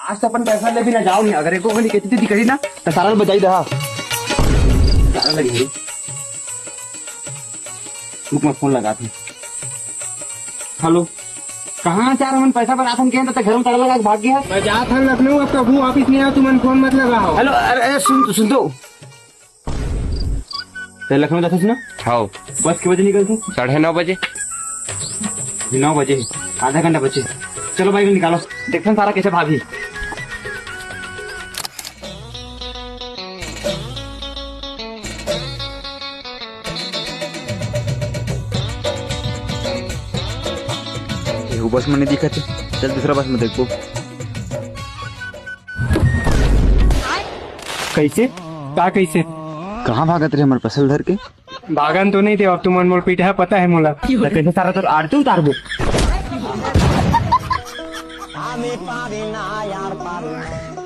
आज तो अपन पैसा ले भी ना जाओ नहीं, अगर एको गली कहती थी करी ना तो सारा बजाई दहा सारा लगी। रुक मैं फोन लगा थी। हेलो, कहाँ चार मन पैसा बना था तो घर में ताला लगा के भाग गया। मैं जा था लखनऊ, अब कभी वापिस नहीं आया, तुम फोन मत लगाओ। हेलो, अरे सुन तो लखनऊ जाते थे ना? हाँ, बस के बजे निकलते? 9:30 बजे। 9 बजे, आधा घंटा बचे। चलो बाइक निकालो, देखते हैं सारा कैसे भागी। बस में नहीं दिखा थे, चल दूसरा बस में देखो। कैसे का कैसे कहाँ भागत रहे हमारे फसल धर के? भागन तो नहीं थे, अब तुम अनमोल पीटा है पता है मोला। कैसे सारा तो आरती उतार दो। আমি পারি না আর পারি না